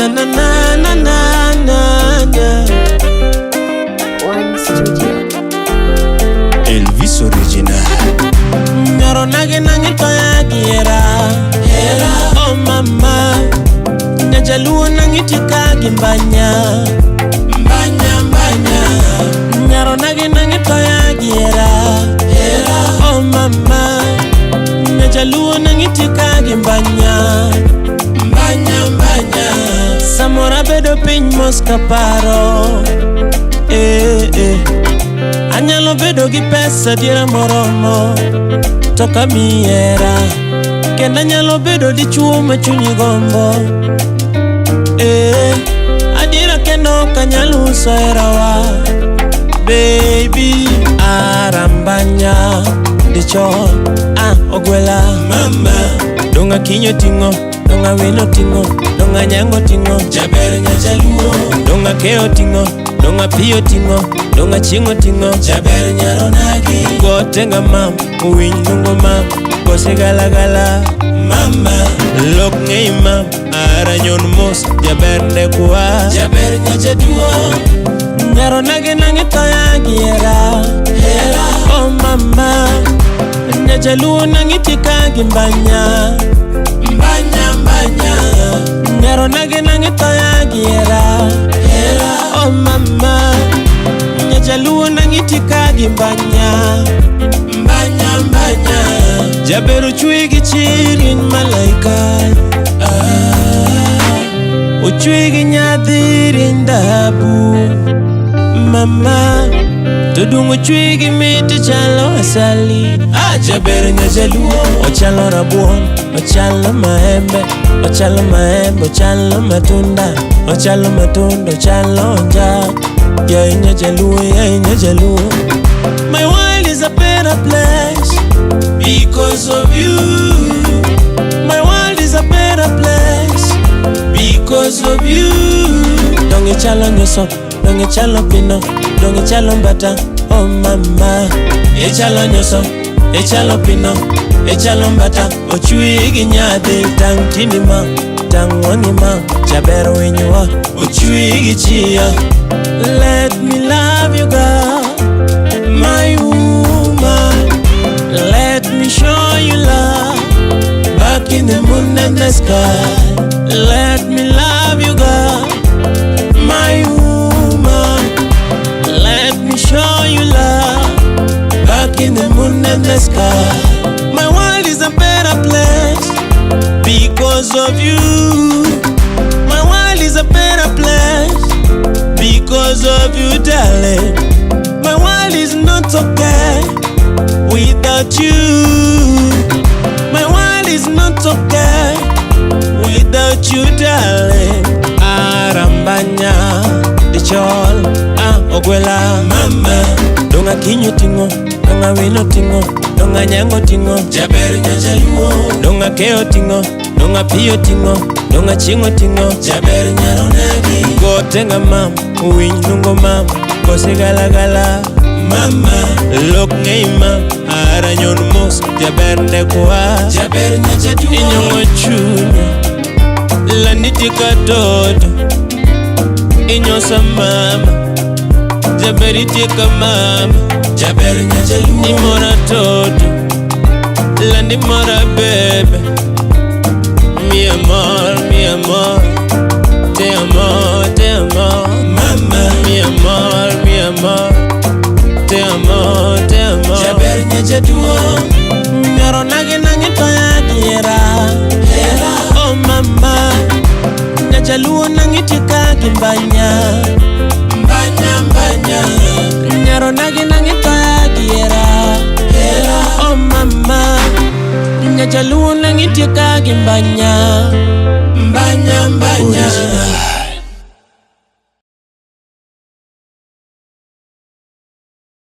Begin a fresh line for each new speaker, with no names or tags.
na na na na na na.
One Studio.
Elvis Originale. Nyaro nage nangi toya giera. Oh mama, nyajaluo nangi tika gimbanya. Mbanya. Nyaro nage nangi toya giera. Oh mama, nyajaluo nangi tika gimbanya. Mbanya. Samora bedo piny moska paro. Anyalo bedo gi pesa diera moromo toka miera, kenda anyalo bedo di chuo machunyi gombo. Adiera kendo kanyalo uso erawa. Baby arambanya dicho ogwela mama. Donga kinyo tingo, donga wino tingo, donga nyango tingo, jaber nyajaluo. Donga keo tingo, donga pio tingo, donga chingo tingo, jaber nyaro nagi. Go tenga mam, uwiny nungo mam, go se gala mama. Lok ngei mam, aranyon mos, jaber nekwa, jaber nyajaduo. Nyaro nagi nangi toya giera. Oh mama, nyajaluo nangi tika gimbanya. Mbanya. Nyaro nagi nangi toya giera. Oh mama, nyajaluo nangi tika gimbanya. Mbanya. Jaberu chui gi chirin malaika. Uchui gi nyadhirin dabu. Mama, tudungu chui gi miti chalo asali. Jaberu nyajaluo. Ochalo rabuon, ochalo maembe, ochalo matunda, ochalo nja. Yeah, nyajaluo. My world is a better place because of you. My world is a better place because of you. Dongi chalo nyoso, dongi chalo pino, dongi chalo mbata. Oh mama, echalo nyoso, echalo pino, echalo mbata. Ochui gi nyadhi tang tindi ma, tang wangi ma, jaber winywa. Ochui gi chia. Let me love you, girl, my woman. Let me show you love back in the moon and the sky. Let me love you, girl, my woman. Let me show you love back in the moon and the sky. My world is a better place because of you. My world is a better place because of you, darling. My world is not okay without you. My world is not okay without you, darling. Arambanya dichol ogwela mama. Donga kinyo tingo, donga wino tingo, donga nyango tingo, jaber nyajaluo. Donga keo tingo, donga pio tingo, donga chingo tingo, jaber nyaro nagi. Go tenga mam, uwiny nungo mam, go se gala mama. Lok ngei mam, aranyon mos, jaber nekwa, jaber nyajaduo. Inyongo chunya, lanitika todo, inyosa mama, jaber itika mama, jaber nyajaluo. Imora todo, landi mora bebe. Mi amor, te amo, mama. Mi amor, te amo. Jaber nyajaduo. Nyaro nage nangi toya giera. Oh mama, nyajaluo nangi tika gimbanya. Mbanya. Nyaro nage nangi toya giera. Oh mama, nyajaluo nangi tika gimbanya. Mbanya. Original.